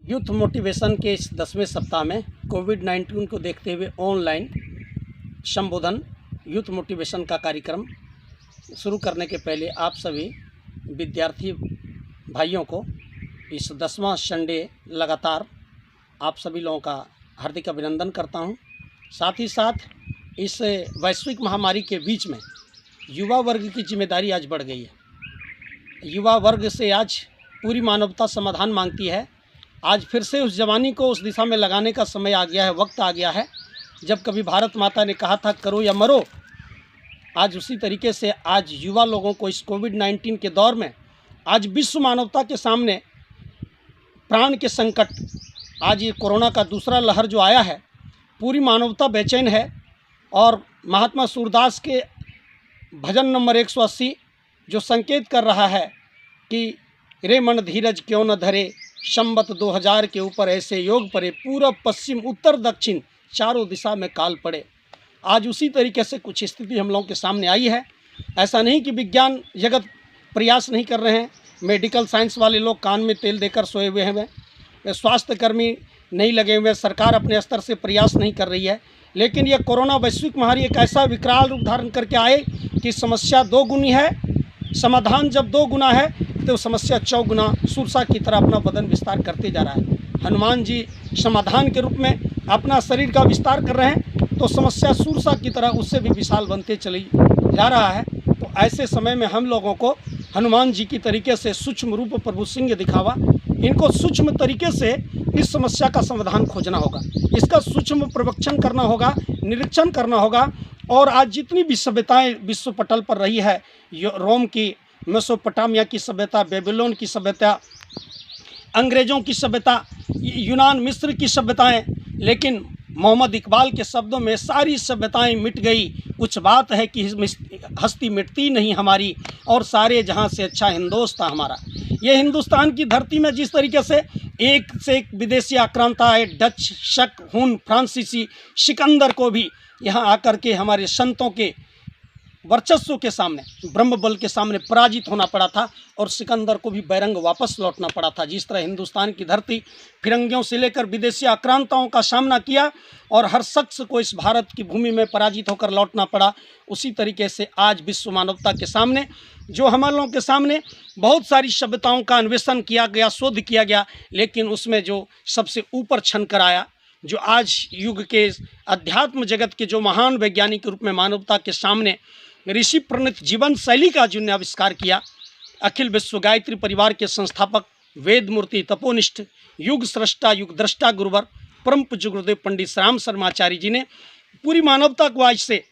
Youth motivation के इस 10वें सप्ताह में कोविड-19 को देखते हुए ऑनलाइन संबोधन यूथ मोटिवेशन का कार्यक्रम शुरू करने के पहले आप सभी विद्यार्थी भाइयों को इस 10वां संडे लगातार आप सभी लोगों का हार्दिक अभिनंदन करता हूं। साथ ही साथ इस वैश्विक महामारी के बीच में युवा वर्ग की जिम्मेदारी आज बढ़ गई है। युवा वर्ग से आज पूरी मानवता समाधान मांगती है। आज फिर से उस जवानी को उस दिशा में लगाने का समय आ गया है, वक्त आ गया है। जब कभी भारत माता ने कहा था करो या मरो, आज उसी तरीके से आज युवा लोगों को इस कोविड-19 के दौर में आज विश्व मानवता के सामने प्राण के संकट, आज ये कोरोना का दूसरा लहर जो आया है, पूरी मानवता बेचैन है। और महात्मा सूरदास के भजन नंबर 180 जो संकेत कर रहा है कि रे मन धीरज क्यों न धरे, संवत 2000 के ऊपर ऐसे योग पड़े, पूरब पश्चिम उत्तर दक्षिण चारों दिशा में काल पड़े। आज उसी तरीके से कुछ स्थिति हम लोगों के सामने आई है। ऐसा नहीं कि विज्ञान जगत प्रयास नहीं कर रहे हैं, मेडिकल साइंस वाले लोग कान में तेल देकर सोए हुए हैं, स्वास्थ्य कर्मी नहीं लगे हुए, सरकार अपने स्तर से प्रयास नहीं कर रही है। लेकिन यह कोरोना वैश्विक महामारी एक ऐसा विकराल रूप धारण करके आए कि समस्या दो गुनी है, समाधान जब दो गुना है तो समस्या चौगुना सुरसा की तरह अपना बदन विस्तार करते जा रहा है। हनुमान जी समाधान के रूप में अपना शरीर का विस्तार कर रहे हैं तो समस्या सुरसा की तरह उससे भी विशाल बनते चली जा रहा है। तो ऐसे समय में हम लोगों को हनुमान जी की तरीके से सूक्ष्म रूप प्रभु सिंह दिखावा, इनको सूक्ष्म तरीके से इस समस्या का समाधान खोजना होगा, इसका सूक्ष्म प्रवक्षण करना होगा, निरीक्षण करना होगा। और आज जितनी भी सभ्यताएं विश्व पटल पर रही है, रोम की, मेसोपोटामिया की सभ्यता, बेबीलोन की सभ्यता, अंग्रेज़ों की सभ्यता, यूनान मिस्र की सभ्यताएं, लेकिन मोहम्मद इकबाल के शब्दों में सारी सभ्यताएं मिट गई। कुछ बात है कि हस्ती मिटती नहीं हमारी, और सारे जहां से अच्छा हिंदोस्तान हमारा। ये हिंदुस्तान की धरती में जिस तरीके से एक विदेशी आक्रांता आए, डच, शक, हुन, फ्रांसीसी, सिकंदर को भी यहाँ आकर के हमारे संतों के वर्चस्व के सामने, ब्रह्म बल के सामने पराजित होना पड़ा था, और सिकंदर को भी बैरंग वापस लौटना पड़ा था। जिस तरह हिंदुस्तान की धरती फिरंगियों से लेकर विदेशी आक्रांताओं का सामना किया और हर शख्स को इस भारत की भूमि में पराजित होकर लौटना पड़ा, उसी तरीके से आज विश्व मानवता के सामने, जो हम लोगों के सामने बहुत सारी सभ्यताओं का अन्वेषण किया गया, शोध किया गया, लेकिन उसमें जो सबसे ऊपर छन कर आया, जो आज युग के अध्यात्म जगत के जो महान वैज्ञानिक के रूप में मानवता के सामने ऋषि प्रणीत जीवन शैली का जिन्होंने आविष्कार किया, अखिल विश्व गायत्री परिवार के संस्थापक, वेद मूर्ति, तपोनिष्ठ, युग सृष्टा, युग दृष्टा गुरुवर परम पूज्य गुरुदेव पंडित राम शर्माचार्य जी ने पूरी मानवता को आज से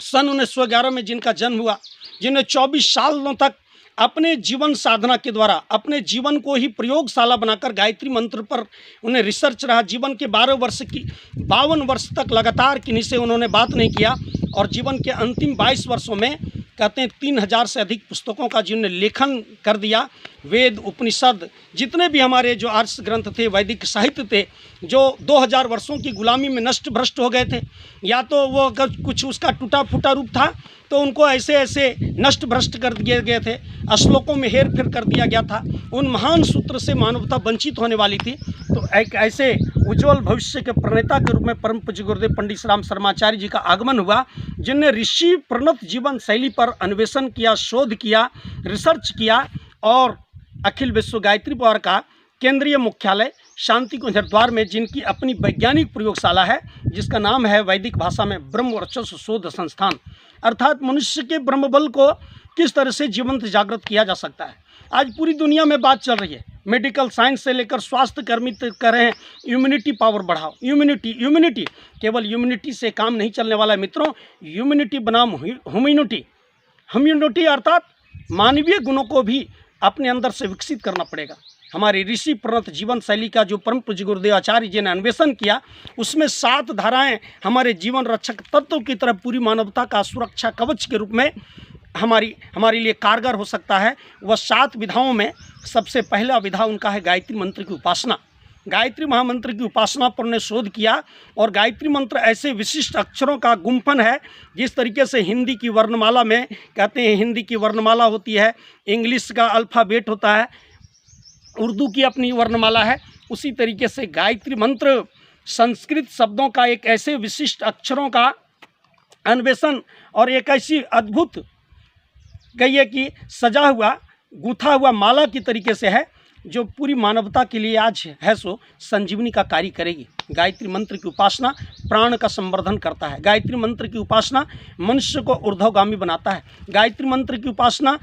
सन 1911 में जिनका जन्म हुआ, जिन्हें 24 सालों तक अपने जीवन साधना के द्वारा अपने जीवन को ही प्रयोगशाला बनाकर गायत्री मंत्र पर उन्हें रिसर्च रहा। जीवन के 52 वर्ष तक लगातार किन्हीं से उन्होंने बात नहीं किया, और जीवन के अंतिम 22 वर्षों में कहते हैं 3000 से अधिक पुस्तकों का जिन्होंने लेखन कर दिया। वेद, उपनिषद, जितने भी हमारे जो आर्ष ग्रंथ थे, वैदिक साहित्य थे, जो 2000 वर्षों की गुलामी में नष्ट भ्रष्ट हो गए थे, या तो वो अगर कुछ उसका टूटा फूटा रूप था तो उनको ऐसे ऐसे नष्ट भ्रष्ट कर दिए गए थे, श्लोकों में हेर फेर कर दिया गया था। उन महान सूत्र से मानवता वंचित होने वाली थी। तो एक ऐसे उज्जवल भविष्य के प्रणेता के रूप में परम पूज्य गुरुदेव पंडित राम शर्माचार्य जी का आगमन हुआ, जिनने ऋषि प्रणत जीवन शैली पर अन्वेषण किया, शोध किया, रिसर्च किया, और अखिल विश्व गायत्री परिवार का केंद्रीय मुख्यालय शांति कुंज हरिद्वार में जिनकी अपनी वैज्ञानिक प्रयोगशाला है, जिसका नाम है वैदिक भाषा में ब्रह्म वर्चस्व शोध संस्थान, अर्थात मनुष्य के ब्रह्म बल को किस तरह से जीवंत जागृत किया जा सकता है। आज पूरी दुनिया में बात चल रही है, मेडिकल साइंस से लेकर स्वास्थ्य कर्मी तक कर रहे हैं इम्यूनिटी पावर बढ़ाओ, इम्यूनिटी। केवल इम्यूनिटी से काम नहीं चलने वाला है मित्रों, इम्यूनिटी बनाम ह्यूमैनिटी अर्थात मानवीय गुणों को भी अपने अंदर से विकसित करना पड़ेगा। हमारे ऋषि प्रणत जीवन शैली का जो परम पूज्य गुरुदेव आचार्य जी ने अन्वेषण किया, उसमें 7 धाराएं हमारे जीवन रक्षक तत्व की तरह पूरी मानवता का सुरक्षा कवच के रूप में हमारे लिए कारगर हो सकता है। वह 7 विधाओं में सबसे पहला विधा उनका है गायत्री मंत्र की उपासना। गायत्री महामंत्र की उपासना पर उन्होंने शोध किया, और गायत्री मंत्र ऐसे विशिष्ट अक्षरों का गुम्फन है, जिस तरीके से हिंदी की वर्णमाला में कहते हैं, हिंदी की वर्णमाला होती है, इंग्लिश का अल्फ़ाबेट होता है, उर्दू की अपनी वर्णमाला है, उसी तरीके से गायत्री मंत्र संस्कृत शब्दों का एक ऐसे विशिष्ट अक्षरों का अन्वेषण और एक ऐसी अद्भुत कहिए कि सजा हुआ गूथा हुआ माला की तरीके से है जो पूरी मानवता के लिए आज है सो संजीवनी का कार्य करेगी। गायत्री मंत्र की उपासना प्राण का संवर्धन करता है। गायत्री मंत्र की उपासना मनुष्य को ऊर्ध्वगामी बनाता है। गायत्री मंत्र की उपासना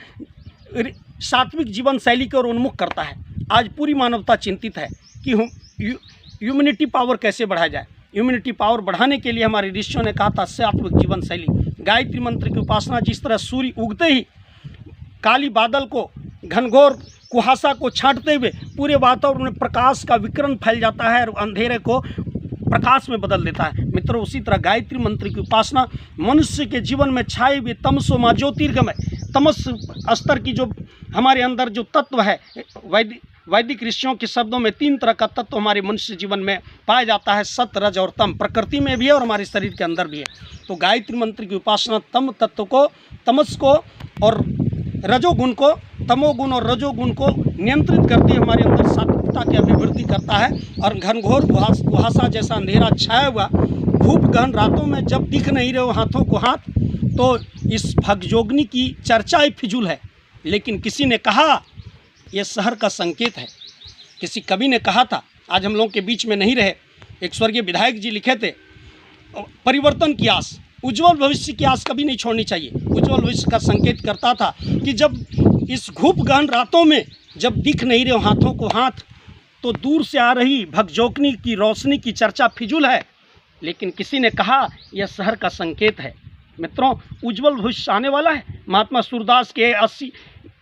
सात्विक जीवन शैली की ओर उन्मुख करता है। आज पूरी मानवता चिंतित है कि ह्यूमैनिटी पावर कैसे बढ़ाया जाए। ह्यूमैनिटी पावर बढ़ाने के लिए हमारे ऋषियों ने कहा था सात्विक जीवन शैली। गायत्री मंत्र की उपासना जिस तरह सूर्य उगते ही काली बादल को घनघोर कुहासा को छांटते हुए पूरे वातावरण में प्रकाश का विकिरण फैल जाता है और अंधेरे को प्रकाश में बदल देता है। मित्रों, उसी तरह गायत्री मंत्र की उपासना मनुष्य के जीवन में छाए हुए तमसो मां ज्योतिर्गमय तमस स्तर की जो हमारे अंदर जो तत्व है, वैदिक ऋषियों के शब्दों में 3 तरह का तत्व हमारे मनुष्य जीवन में पाया जाता है, सत, रज और तम। प्रकृति में भी है और हमारे शरीर के अंदर भी है। तो गायत्री मंत्र की उपासना तम तत्व को, तमस को और रजोगुण को, तमोगुण और रजोगुण को नियंत्रित करती हमारे अंदर सात्विकता की अभिवृद्धि करता है। और घनघोर कुहासा जैसा अंधेरा छाया हुआ धूप गहन रातों में जब दिख नहीं रहे हो हाथों को हाथ, तो इस भगजोगनी की चर्चा ही फिजूल है। लेकिन किसी ने कहा यह शहर का संकेत है। किसी कवि ने कहा था, आज हम लोगों के बीच में नहीं रहे, एक स्वर्गीय विधायक जी लिखे थे, परिवर्तन की आस, उज्जवल भविष्य की आस कभी नहीं छोड़नी चाहिए। उज्जवल भविष्य का संकेत करता था कि जब इस घूप गहन रातों में जब दिख नहीं रहे हाथों को हाथ, तो दूर से आ रही भगजोगनी की रोशनी की चर्चा फिजूल है। लेकिन किसी ने कहा यह शहर का संकेत है। मित्रों, उज्जवल भविष्य आने वाला है। महात्मा सूरदास के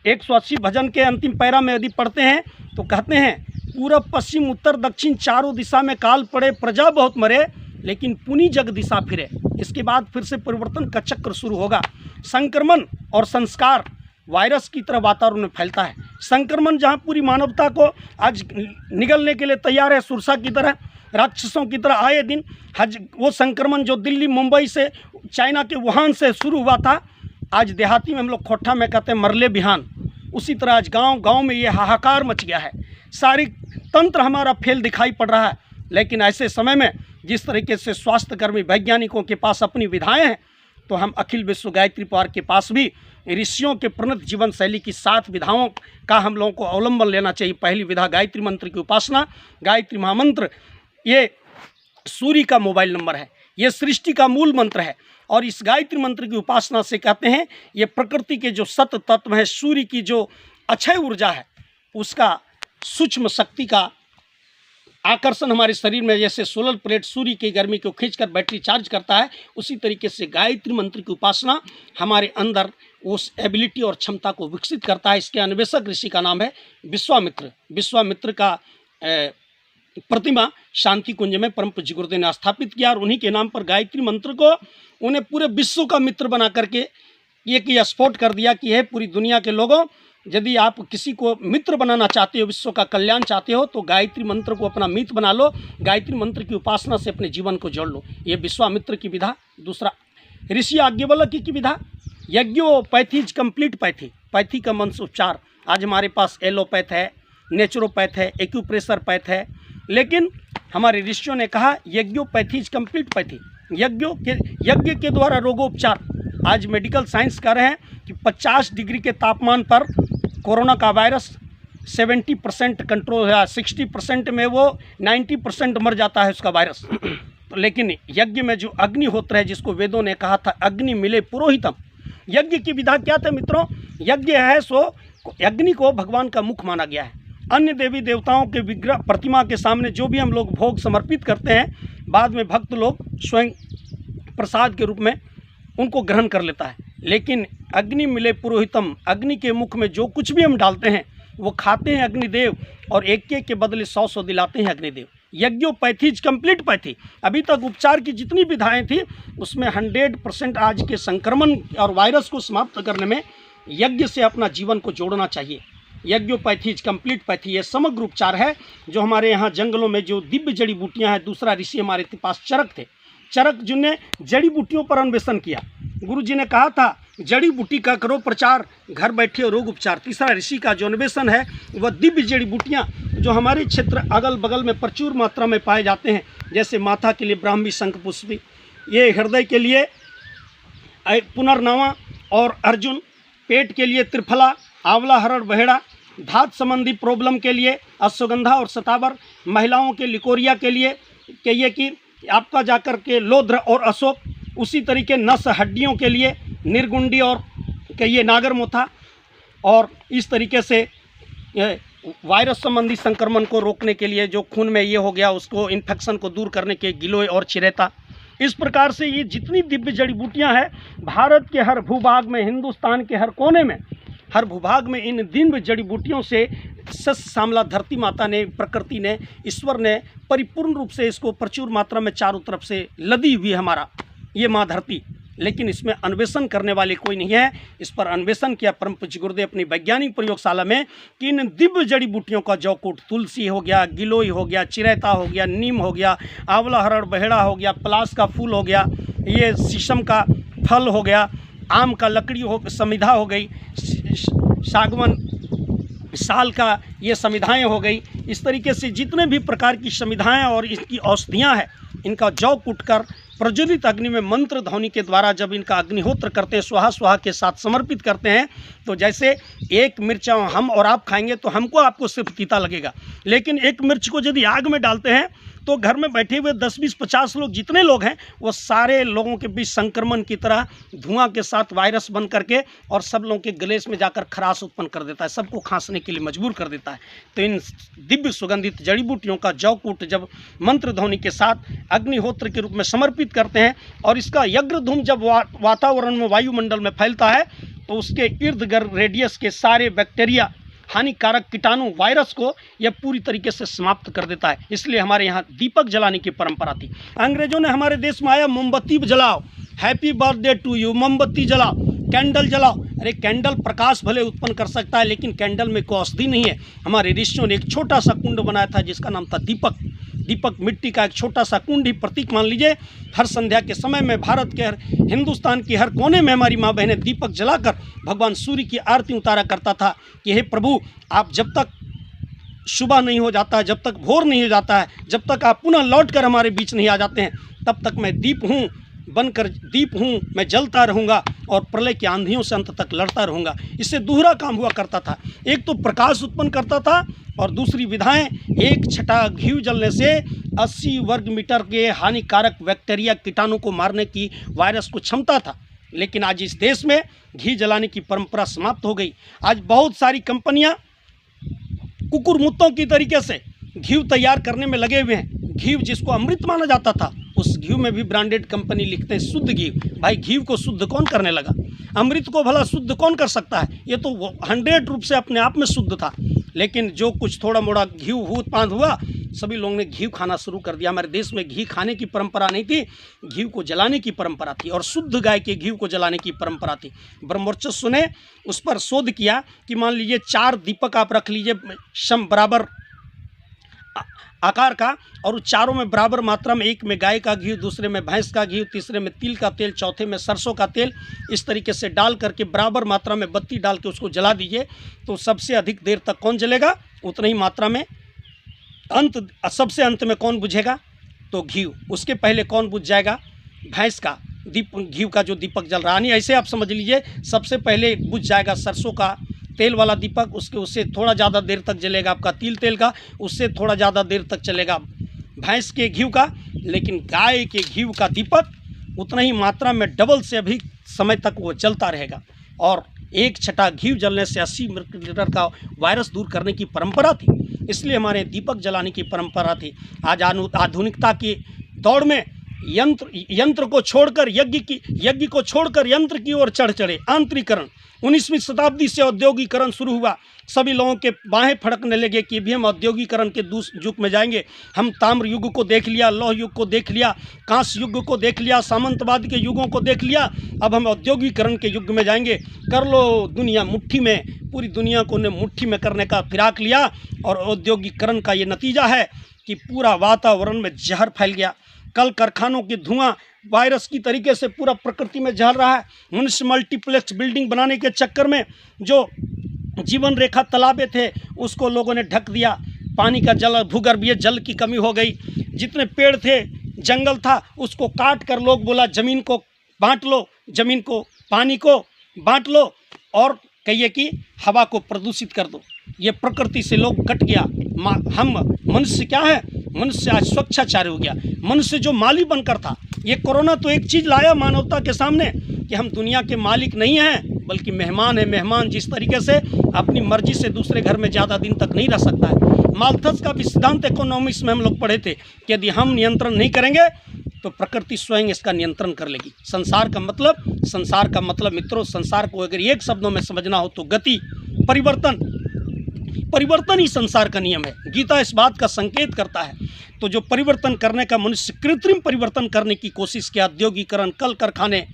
180 भजन के अंतिम पैरा में यदि पढ़ते हैं तो कहते हैं, पूरब पश्चिम उत्तर दक्षिण चारों दिशा में काल पड़े, प्रजा बहुत मरे, लेकिन पुनी जग दिशा फिरे। इसके बाद फिर से परिवर्तन का चक्र शुरू होगा। संक्रमण और संस्कार वायरस की तरह वातावरण में फैलता है। संक्रमण जहाँ पूरी मानवता को आज निगलने के लिए तैयार है, सुरसा की तरह, राक्षसों की तरह आए दिन वो संक्रमण जो दिल्ली, मुंबई से, चाइना के वुहान से शुरू हुआ था, आज देहाती में हम लोग खोट्ठा में कहते हैं मरले बिहान, उसी तरह आज गांव में ये हाहाकार मच गया है। सारी तंत्र हमारा फेल दिखाई पड़ रहा है। लेकिन ऐसे समय में जिस तरीके से स्वास्थ्यकर्मी वैज्ञानिकों के पास अपनी विधाएं हैं, तो हम अखिल विश्व गायत्री परिवार के पास भी ऋषियों के प्रणत जीवन शैली की 7 विधाओं का हम लोगों को अवलंबन लेना चाहिए। पहली विधा गायत्री मंत्र की उपासना। गायत्री महामंत्र ये सूर्य का मोबाइल नंबर है, ये सृष्टि का मूल मंत्र है। और इस गायत्री मंत्र की उपासना से कहते हैं ये प्रकृति के जो सत तत्व है, सूर्य की जो अक्षय ऊर्जा है, उसका सूक्ष्म शक्ति का आकर्षण हमारे शरीर में, जैसे सोलर प्लेट सूर्य की गर्मी को खींचकर बैटरी चार्ज करता है, उसी तरीके से गायत्री मंत्र की उपासना हमारे अंदर उस एबिलिटी और क्षमता को विकसित करता है। इसके अन्वेषक ऋषि का नाम है विश्वामित्र। विश्वामित्र का प्रतिमा शांति कुंज में परम पूज्य गुरुदेव ने स्थापित किया और उन्हीं के नाम पर गायत्री मंत्र को उन्हें पूरे विश्व का मित्र बना करके ये स्पॉट कर दिया कि है पूरी दुनिया के लोगों, यदि आप किसी को मित्र बनाना चाहते हो, विश्व का कल्याण चाहते हो, तो गायत्री मंत्र को अपना मित्र बना लो। गायत्री मंत्र की उपासना से अपने जीवन को जोड़ लो। ये विश्वामित्र की विधा। दूसरा, ऋषि याज्ञवल्क्य की विधा, यज्ञोपैथीज कंप्लीट पैथी, पैथी का मंत्र उपचार। आज हमारे पास एलोपैथ है, नेचुरोपैथ है, एक्यूप्रेशर पैथ है, लेकिन हमारे ऋषियों ने कहा यज्ञोपैथीज कंप्लीट पैथी, यज्ञ के द्वारा रोगोपचार। आज मेडिकल साइंस कह रहे हैं कि 50 डिग्री के तापमान पर कोरोना का वायरस 70% कंट्रोल है, 60% में वो 90% मर जाता है उसका वायरस। तो लेकिन यज्ञ में जो अग्निहोत्र है, जिसको वेदों ने कहा था अग्नि मिले पुरोहितम, यज्ञ की विधा क्या था मित्रों? यज्ञ है सो अग्नि को भगवान का मुख माना गया है। अन्य देवी देवताओं के विग्रह प्रतिमा के सामने जो भी हम लोग भोग समर्पित करते हैं, बाद में भक्त लोग स्वयं प्रसाद के रूप में उनको ग्रहण कर लेता है। लेकिन अग्नि मिले पुरोहितम, अग्नि के मुख में जो कुछ भी हम डालते हैं वो खाते हैं अग्निदेव, और एक के बदले 100 दिलाते हैं अग्निदेव। यज्ञोपैथीज complete pathy. अभी तक उपचार की जितनी विधाएं थी उसमें 100% आज के संक्रमण और वायरस को समाप्त करने में यज्ञ से अपना जीवन को जोड़ना चाहिए। यज्ञोपैथीज कंप्लीट पैथी ये समग्र उपचार है जो हमारे यहाँ जंगलों में जो दिव्य जड़ी बूटियाँ हैं। दूसरा ऋषि हमारे पास चरक थे, चरक जिनने जड़ी बूटियों पर अन्वेषण किया। गुरु जी ने कहा था जड़ी बूटी का करो प्रचार, घर बैठे रोग उपचार। तीसरा ऋषि का जो अन्वेषण है वह दिव्य जड़ी बूटियाँ जो हमारे क्षेत्र अगल बगल में प्रचुर मात्रा में पाए जाते हैं, जैसे माथा के लिए ब्राह्मी शंखपुष्पी, ये हृदय के लिए पुनर्नवा और अर्जुन, पेट के लिए त्रिफला, आंवला, हरड़, बहेड़ा, धात संबंधी प्रॉब्लम के लिए अश्वगंधा और सतावर, महिलाओं के लिकोरिया के लिए कहिए कि आपका जाकर के लोध्र और अशोक, उसी तरीके नस हड्डियों के लिए निर्गुंडी और कहिए नागरमोथा, और इस तरीके से वायरस संबंधी संक्रमण को रोकने के लिए जो खून में ये हो गया उसको इन्फेक्शन को दूर करने के गिलोय और चिरेता। इस प्रकार से ये जितनी दिव्य जड़ी बूटियाँ हैं भारत के हर भूभाग में, हिंदुस्तान के हर कोने में, हर भूभाग में इन दिव्य जड़ी बूटियों से सस श्यामला धरती माता ने, प्रकृति ने, ईश्वर ने परिपूर्ण रूप से इसको प्रचुर मात्रा में चारों तरफ से लदी हुई है हमारा ये माँ धरती। लेकिन इसमें अन्वेषण करने वाले कोई नहीं है। इस पर अन्वेषण किया परम पूज्य गुरुदेव अपनी वैज्ञानिक प्रयोगशाला में कि इन दिव्य जड़ी बूटियों का जौकूट, तुलसी हो गया, गिलोय हो गया, चिरैता हो गया, नीम हो गया, आंवला, हरड़, बहेड़ा हो गया, पलास का फूल हो गया, ये शीशम का फल हो गया, आम का लकड़ी हो, समिधा हो गई, सागवन साल का ये समिधाएँ हो गई। इस तरीके से जितने भी प्रकार की समिधाएँ और इसकी औषधियाँ हैं इनका जौ कूट कर प्रज्वलित अग्नि में मंत्र ध्वनि के द्वारा जब इनका अग्निहोत्र करते हैं, स्वाहा स्वाहा के साथ समर्पित करते हैं, तो जैसे एक मिर्च हम और आप खाएंगे तो हमको आपको सिर्फ तीता लगेगा, लेकिन एक मिर्च को यदि आग में डालते हैं तो घर में बैठे हुए 10, 20, 50 लोग जितने लोग हैं वो सारे लोगों के बीच संक्रमण की तरह धुआं के साथ वायरस बन करके और सब लोगों के गले में जाकर खराश उत्पन्न कर देता है, सबको खांसने के लिए मजबूर कर देता है। तो इन दिव्य सुगंधित जड़ी बूटियों का जौकूट जब मंत्र ध्वनि के साथ अग्निहोत्र के रूप में समर्पित करते हैं और इसका यज्ञ धूम जब वातावरण में, वायुमंडल में फैलता है तो उसके इर्द गिर्द रेडियस के सारे बैक्टीरिया, हानिकारक कीटाणु, वायरस को यह पूरी तरीके से समाप्त कर देता है। इसलिए हमारे यहाँ दीपक जलाने की परंपरा थी। अंग्रेजों ने हमारे देश में आया मोमबत्ती जलाओ, हैप्पी बर्थडे टू यू, मोमबत्ती जलाओ, कैंडल जलाओ। अरे कैंडल प्रकाश भले उत्पन्न कर सकता है लेकिन कैंडल में कोई औषधि नहीं है। हमारे ऋषियों ने एक छोटा सा कुंड बनाया था जिसका नाम था दीपक। दीपक मिट्टी का एक छोटा सा कुंड ही प्रतीक मान लीजिए। हर संध्या के समय में भारत के, हिंदुस्तान की हर कोने में हमारी माँ बहनें दीपक जलाकर भगवान सूर्य की आरती उतारा करता था कि हे प्रभु, आप जब तक सुबह नहीं हो जाता है, जब तक भोर नहीं हो जाता है, जब तक आप पुनः लौट कर हमारे बीच नहीं आ जाते हैं, तब तक मैं दीप हूँ, बनकर दीप हूँ, मैं जलता रहूँगा और प्रलय की आंधियों से अंत तक लड़ता रहूँगा। इससे दूसरा काम हुआ करता था, एक तो प्रकाश उत्पन्न करता था और दूसरी विधाएं, एक छटा घी जलने से 80 वर्ग मीटर के हानिकारक बैक्टीरिया कीटाणु को मारने की, वायरस को क्षमता था। लेकिन आज इस देश में घी जलाने की परंपरा समाप्त हो गई। आज बहुत सारी कंपनियां कुकुरमुत्तों की तरीके से घी तैयार करने में लगे हुए हैं। घी जिसको अमृत माना जाता था उस घी में भी ब्रांडेड कंपनी लिखते हैं शुद्ध घी। भाई घी को शुद्ध कौन करने लगा? अमृत को भला शुद्ध कौन कर सकता है? ये तो 100 रूप से अपने आप में शुद्ध था। लेकिन जो कुछ थोड़ा मोड़ा घी उत्पादन हुआ, सभी लोगों ने घी खाना शुरू कर दिया। हमारे देश में घी खाने की परंपरा नहीं थी, घी को जलाने की परंपरा थी और शुद्ध गाय के घी को जलाने की परंपरा थी। ब्रह्मवर्चस्व ने उस पर शोध किया कि मान लीजिए 4 दीपक आप रख लीजिए सम बराबर आकार का, और उस चारों में बराबर मात्रा में, एक में गाय का घी, दूसरे में भैंस का घी, तीसरे में तिल का तेल, चौथे में सरसों का तेल, इस तरीके से डाल करके बराबर मात्रा में बत्ती डाल के उसको जला दीजिए। तो सबसे अधिक देर तक कौन जलेगा? उतना ही मात्रा में सबसे अंत में कौन बुझेगा? तो घी। उसके पहले कौन बुझ जाएगा? भैंस का घी का जो दीपक जल रहा है। ऐसे आप समझ लीजिए, सबसे पहले बुझ जाएगा सरसों का तेल वाला दीपक, उससे थोड़ा ज़्यादा देर तक जलेगा आपका तिल तेल का, उससे थोड़ा ज़्यादा देर तक चलेगा भैंस के घी का। लेकिन गाय के घी का दीपक उतना ही मात्रा में डबल से अधिक समय तक वो जलता रहेगा। और एक छटा घी जलने से 80 लीटर का वायरस दूर करने की परंपरा थी। इसलिए हमारे दीपक जलाने की परंपरा थी। आज आधुनिकता की दौड़ में यंत्र को छोड़कर यज्ञ को छोड़कर यंत्र की ओर चढ़ चढ़े। आंतरिकरण 19वीं शताब्दी से औद्योगिकरण शुरू हुआ। सभी लोगों के बाहें फड़कने लगे कि भी हम औद्योगिकरण के युग में जाएंगे। हम ताम्र युग को देख लिया, लौह युग को देख लिया, कांस्य युग को देख लिया, सामंतवाद के युगों को देख लिया, अब हम औद्योगिकरण के युग में जाएंगे। कर लो दुनिया मुट्ठी में, पूरी दुनिया को ने मुट्ठी में करने का फिराक लिया। और औद्योगिकरण का ये नतीजा है कि पूरा वातावरण में जहर फैल गया। कल कारखानों की धुआं वायरस की तरीके से पूरा प्रकृति में झल रहा है। मनुष्य मल्टीप्लेक्स बिल्डिंग बनाने के चक्कर में जो जीवन रेखा तालाबे थे उसको लोगों ने ढक दिया। पानी का जल, भूगर्भीय जल की कमी हो गई। जितने पेड़ थे, जंगल था, उसको काट कर लोग बोला ज़मीन को बांट लो, ज़मीन को, पानी को बांट लो और कहिए कि हवा को प्रदूषित कर दो। ये प्रकृति से लोग कट गया। हम मनुष्य क्या है, मनुष्य आज स्वच्छाचारी हो गया। मनुष्य जो माली बनकर था, ये कोरोना तो एक चीज़ लाया मानवता के सामने कि हम दुनिया के मालिक नहीं हैं बल्कि मेहमान हैं। मेहमान जिस तरीके से अपनी मर्जी से दूसरे घर में ज़्यादा दिन तक नहीं रह सकता है। माल्थस का भी सिद्धांत इकोनॉमिक्स में हम लोग पढ़े थे कि यदि हम नियंत्रण नहीं करेंगे तो प्रकृति स्वयं इसका नियंत्रण कर लेगी। संसार का मतलब मित्रों, संसार को अगर एक शब्दों में समझना हो तो गति, परिवर्तन ही संसार का नियम है। गीता इस बात का संकेत करता है। तो जो परिवर्तन करने का मनुष्य कृत्रिम परिवर्तन करने की कोशिश किया, औद्योगिकरण, कल कारखाने,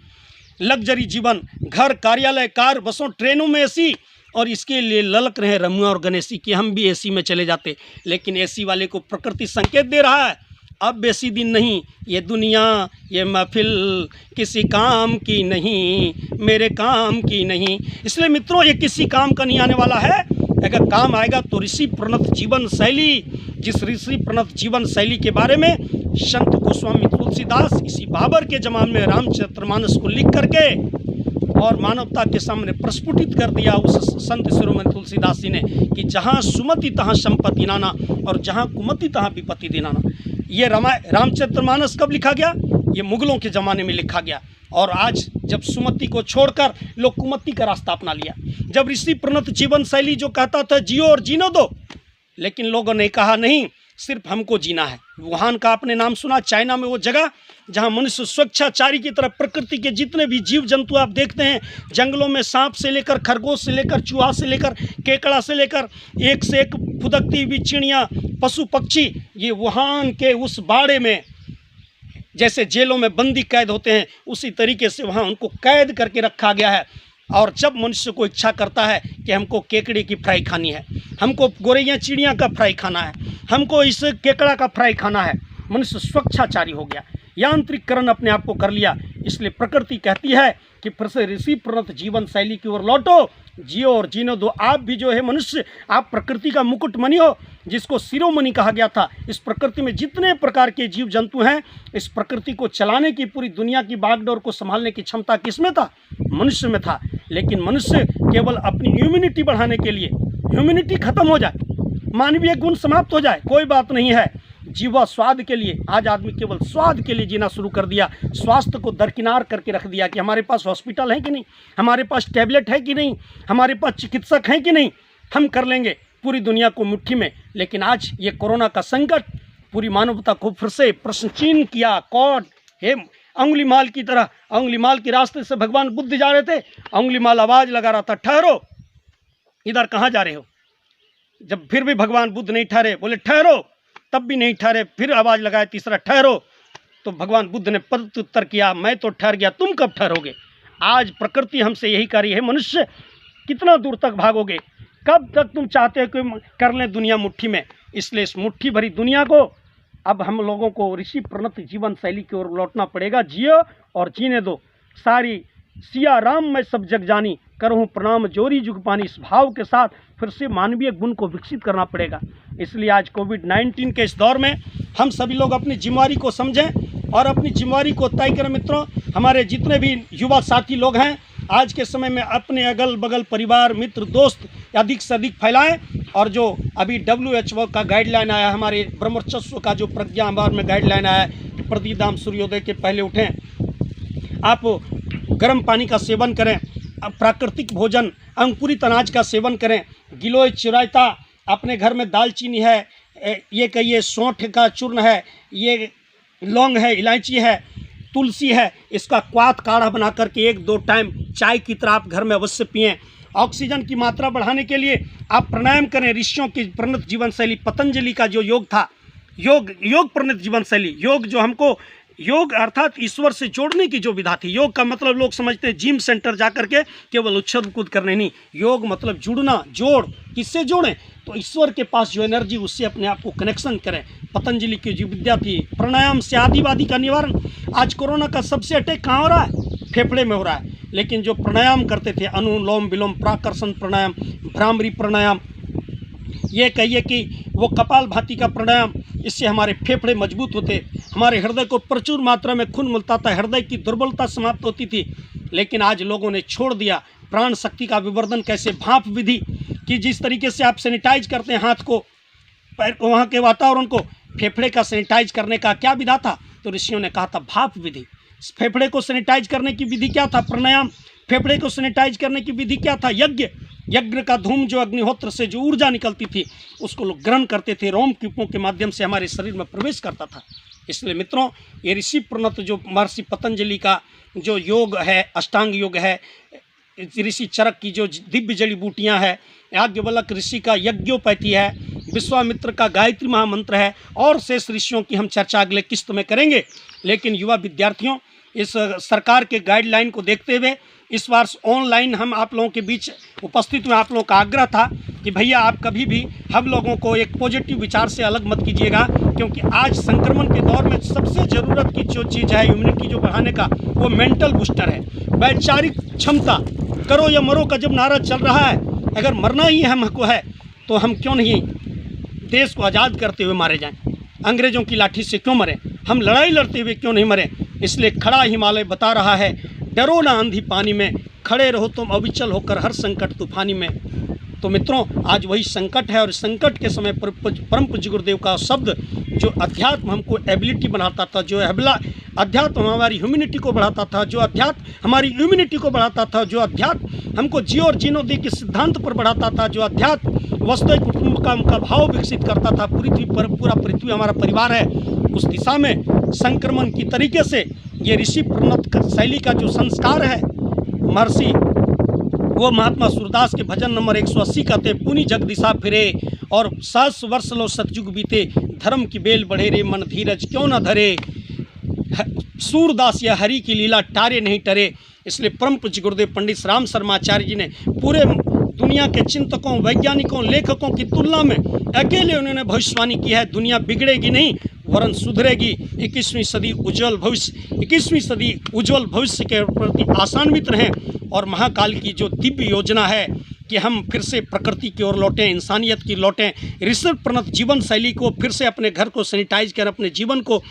लग्जरी जीवन, घर, कार्यालय, कार, बसों, ट्रेनों में एसी, और इसके लिए ललक रहे रमुआ और गणेशी कि हम भी एसी में चले जाते। लेकिन एसी वाले को प्रकृति संकेत दे रहा है, अब बेसी दिन नहीं, ये दुनिया, ये महफिल किसी काम की नहीं, मेरे काम की नहीं। इसलिए मित्रों, ये किसी काम का नहीं आने वाला है। अगर काम आएगा तो ऋषि प्रणत जीवन शैली, जिस ऋषि प्रणत जीवन शैली के बारे में संत गोस्वामी तुलसीदास इसी बाबर के ज़माने में रामचरितमानस को लिख करके और मानवता के सामने प्रस्फुटित कर दिया उस संत शिरोमणि तुलसीदास जी ने कि जहाँ सुमति तहाँ संपत्ति नाना और जहाँ कुमति तहाँ विपत्ति दिनाना। ये रामचरितमानस कब लिखा गया? ये मुगलों के ज़माने में लिखा गया। और आज जब सुमति को छोड़कर लोग कुमति का रास्ता अपना लिया, जब ऋषि प्रणत जीवन शैली जो कहता था जियो और जीने दो, लेकिन लोगों ने कहा नहीं, सिर्फ हमको जीना है। वुहान का आपने नाम सुना, चाइना में वो जगह जहाँ मनुष्य स्वच्छाचारी की तरह प्रकृति के जितने भी जीव जंतु आप देखते हैं, जंगलों में सांप से लेकर खरगोश से लेकर चूहा से लेकर केकड़ा से लेकर एक से एक फुदकती हुई चिड़ियाँ, पशु पक्षी, ये वुहान के उस बाड़े में जैसे जेलों में बंदी कैद होते हैं उसी तरीके से वहाँ उनको कैद करके रखा गया है। और जब मनुष्य को इच्छा करता है कि हमको केकड़े की फ्राई खानी है, हमको गोरैया चिड़िया का फ्राई खाना है, हमको इस केकड़ा का फ्राई खाना है, मनुष्य स्वच्छाचारी हो गया, यांत्रिकरण अपने आप को कर लिया। इसलिए प्रकृति कहती है कि फिर से ऋषि प्रणत जीवन शैली की ओर लौटो, जियो और जीने दो। आप भी जो है मनुष्य, आप प्रकृति का मुकुट मणि हो, जिसको शिरोमणि कहा गया था। इस प्रकृति में जितने प्रकार के जीव जंतु हैं, इस प्रकृति को चलाने की, पूरी दुनिया की बागडोर को संभालने की क्षमता किसमें था? मनुष्य में था। लेकिन मनुष्य केवल अपनी ह्यूमैनिटी बढ़ाने के लिए, ह्यूमैनिटी खत्म हो जाए, मानवीय गुण समाप्त हो जाए, कोई बात नहीं है। जीवा स्वाद के लिए, आज आदमी केवल स्वाद के लिए जीना शुरू कर दिया। स्वास्थ्य को दरकिनार करके रख दिया कि हमारे पास हॉस्पिटल है कि नहीं, हमारे पास टैबलेट है कि नहीं, हमारे पास चिकित्सक हैं कि नहीं, हम कर लेंगे पूरी दुनिया को मुट्ठी में। लेकिन आज ये कोरोना का संकट पूरी मानवता को फिर से प्रश्नचिन्ह किया। कौन हे अंगुलीमाल की तरह, अंगुलीमाल के रास्ते से भगवान बुद्ध जा रहे थे, अंगुलीमाल आवाज़ लगा रहा था, ठहरो, इधर कहाँ जा रहे हो? जब फिर भी भगवान बुद्ध नहीं ठहरे, बोले ठहरो, तब भी नहीं ठहरे, फिर आवाज़ लगाया तीसरा, ठहरो। तो भगवान बुद्ध ने प्रत्युत्तर किया, मैं तो ठहर गया, तुम कब ठहरोगे? आज प्रकृति हमसे यही कह रही है, मनुष्य कितना दूर तक भागोगे? कब तक तुम चाहते हो कि कर लें दुनिया मुट्ठी में? इसलिए इस मुट्ठी भरी दुनिया को अब हम लोगों को ऋषि प्रणत जीवन शैली की ओर लौटना पड़ेगा। जियो और जीने दो, सारी सिया राम मैं सब जग जानी, करहूँ प्रणाम जोरी जुग पानी। इस भाव के साथ फिर से मानवीय गुण को विकसित करना पड़ेगा। इसलिए आज कोविड-19 के इस दौर में हम सभी लोग अपनी जिम्मेवारी को समझें और अपनी जिम्मेवारी को तय करें। मित्रों, हमारे जितने भी युवा साथी लोग हैं, आज के समय में अपने अगल बगल परिवार, मित्र, दोस्त अधिक से अधिक फैलाएं। और जो अभी WHO का गाइडलाइन आया, हमारे ब्रह्मचर्य का जो प्रज्ञा अमर में गाइडलाइन आया है कि प्रतिदाम सूर्योदय के पहले उठें, आप गर्म पानी का सेवन करें, प्राकृतिक भोजन, अंकुरित अनाज का सेवन करें, गिलोय चिरायता, अपने घर में दालचीनी है, ये कहिए सौंठ का चूर्ण है, ये लौंग है, इलायची है, तुलसी है, इसका क्वाथ काढ़ा बना करके 1-2 टाइम चाय की तरह आप घर में अवश्य पिएं। ऑक्सीजन की मात्रा बढ़ाने के लिए आप प्राणायाम करें। ऋषियों की प्रणत जीवन शैली, पतंजलि का जो योग था, योग प्रणत जीवन शैली, योग जो हमको योग अर्थात ईश्वर से जोड़ने की जो विधा थी। योग का मतलब लोग समझते हैं जिम सेंटर जा करके केवल उछल कूद करने, नहीं। योग मतलब जुड़ना, जोड़, किससे जोड़ें? तो ईश्वर के पास जो एनर्जी, उससे अपने आप को कनेक्शन करें। पतंजलि की जो विद्या थी, प्राणायाम से आदिवादी का निवारण। आज कोरोना का सबसे अटैक कहाँ हो रहा है? फेफड़े में हो रहा है। लेकिन जो प्राणायाम करते थे, अनुलोम विलोम, प्राकर्षण प्राणायाम, भ्रामरी प्राणायाम, ये कहिए कि वो कपाल भाती का प्राणायाम, इससे हमारे फेफड़े मजबूत होते, हमारे हृदय को प्रचुर मात्रा में खून मिलता था, हृदय की दुर्बलता समाप्त होती थी। लेकिन आज लोगों ने छोड़ दिया। प्राण शक्ति का विवर्धन कैसे? भाप विधि कि जिस तरीके से आप सैनिटाइज करते हैं हाथ को, पैर को, वहाँ के वातावरण को, फेफड़े का सैनिटाइज करने का क्या विधा था? तो ऋषियों ने कहा था भाप विधि। फेफड़े को सैनिटाइज करने की विधि क्या था? प्राणायाम। फेफड़े को सैनिटाइज करने की विधि क्या था? यज्ञ। यज्ञ का धूम, जो अग्निहोत्र से जो ऊर्जा निकलती थी, उसको लोग ग्रहण करते थे, रोमकूपों के माध्यम से हमारे शरीर में प्रवेश करता था। इसलिए मित्रों, ये ऋषि प्रणत जो महर्षि पतंजलि का जो योग है, अष्टांग योग है, ऋषि चरक की जो दिव्य जड़ी बूटियाँ हैं, याज्ञवल्क्य ऋषि का यज्ञोपैथी है, विश्वामित्र का गायत्री महामंत्र है, और शेष ऋषियों की हम चर्चा अगले किस्त में करेंगे। लेकिन युवा विद्यार्थियों, इस सरकार के गाइडलाइन को देखते हुए इस बार ऑनलाइन हम आप लोगों के बीच उपस्थित हुए। आप लोगों का आग्रह था कि भैया आप कभी भी हम लोगों को एक पॉजिटिव विचार से अलग मत कीजिएगा, क्योंकि आज संक्रमण के दौर में सबसे ज़रूरत की जो चीज़ है इम्यूनिटी जो बढ़ाने का, वो मेंटल बूस्टर है, वैचारिक क्षमता। करो या मरो का जब नारा चल रहा है, अगर मरना ही हमको है तो हम क्यों नहीं देश को आज़ाद करते हुए मारे जाएं? अंग्रेज़ों की लाठी से क्यों मरें? हम लड़ाई लड़ते हुए क्यों नहीं मरें? इसलिए खड़ा हिमालय बता रहा है, डरो ना आंधी पानी में, खड़े रहो तुम अविचल होकर हर संकट तूफानी में। तो मित्रों, आज वही संकट है, और संकट के समय परम पूज्य गुरुदेव का शब्द, जो अध्यात्म हमको एबिलिटी बनाता था, जो अध्यात्म हमारी ह्यूमिनिटी को बढ़ाता था, जो अध्यात्म हमारी इम्यूनिटी को बढ़ाता था, जो अध्यात्म हमको जियो और जीनो दे के सिद्धांत पर बढ़ाता था, जो अध्यात्म वस्तु कुटुंब का भाव विकसित करता था, पूरा पृथ्वी हमारा परिवार है, उस दिशा में संक्रमण की तरीके से ये ऋषि प्रणत शैली का जो संस्कार है महर्षि, वो महात्मा सूरदास के भजन नंबर 180 कहते, पुनि जग दिशा फिरे और 7 वर्ष लो सतयुग बीते, धर्म की बेल बढ़े रे मन धीरज क्यों न धरे, सूरदास या हरि की लीला टारे नहीं टरे। इसलिए परम पूज्य गुरुदेव पंडित राम शर्माचार्य जी ने पूरे दुनिया के चिंतकों, वैज्ञानिकों, लेखकों की तुलना में अकेले उन्होंने भविष्यवाणी की है, दुनिया बिगड़ेगी नहीं वरन सुधरेगी। 21वीं सदी उज्जवल भविष्य, 21वीं सदी उज्जवल भविष्य के प्रति आशान्वित रहें, और महाकाल की जो दिव्य योजना है कि हम फिर से प्रकृति की ओर लौटें, इंसानियत की लौटें, ऋषि प्रणत जीवन शैली को फिर से अपने घर को सैनिटाइज करें, अपने जीवन को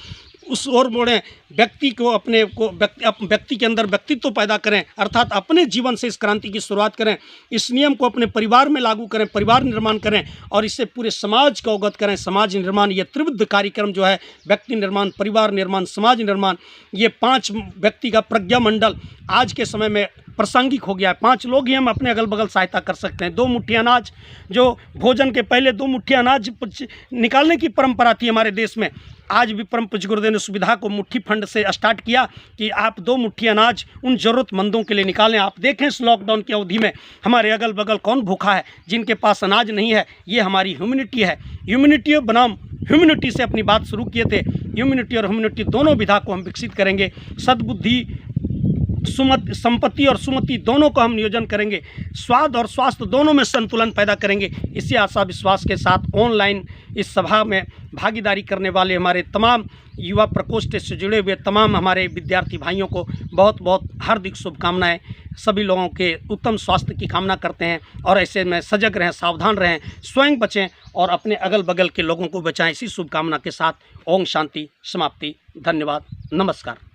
उस ओर मोड़ें, व्यक्ति को अपने को व्यक्ति के अंदर व्यक्तित्व पैदा करें, अर्थात अपने जीवन से इस क्रांति की शुरुआत करें। इस नियम को अपने परिवार में लागू करें, परिवार निर्माण करें, और इससे पूरे समाज को अवगत करें। समाज निर्माण, ये त्रिविध कार्यक्रम जो है, व्यक्ति निर्माण, परिवार निर्माण, समाज निर्माण, ये 5 व्यक्ति का प्रज्ञा मंडल आज के समय में प्रासंगिक हो गया है। 5 लोग ही हम अपने अगल बगल सहायता कर सकते हैं। 2 मुट्ठी अनाज, जो भोजन के पहले 2 मुट्ठी अनाज निकालने की परंपरा थी हमारे देश में, आज भी परम पूज्य गुरुदेव ने सुविधा को मुट्ठी फंड से स्टार्ट किया कि आप 2 मुट्ठी अनाज उन ज़रूरतमंदों के लिए निकालें। आप देखें इस लॉकडाउन की अवधि में हमारे अगल बगल कौन भूखा है, जिनके पास अनाज नहीं है। ये हमारी ह्यूमिनिटी है। ह्यूमिनिटी बनाम ह्यूमिनिटी से अपनी बात शुरू किए थे। ह्यूमिनिटी और ह्यूमिनिटी दोनों विधा को हम विकसित करेंगे। सद्बुद्धि, संपत्ति और सुमति दोनों को हम नियोजन करेंगे। स्वाद और स्वास्थ्य दोनों में संतुलन पैदा करेंगे। इसी आशा विश्वास के साथ ऑनलाइन इस सभा में भागीदारी करने वाले हमारे तमाम युवा प्रकोष्ठ से जुड़े हुए तमाम हमारे विद्यार्थी भाइयों को बहुत बहुत हार्दिक शुभकामनाएं। सभी लोगों के उत्तम स्वास्थ्य की कामना करते हैं, और ऐसे में सजग रहें, सावधान रहें, स्वयं बचें और अपने अगल बगल के लोगों को बचाएं। इसी शुभकामना के साथ ओम शांति समाप्ति। धन्यवाद, नमस्कार।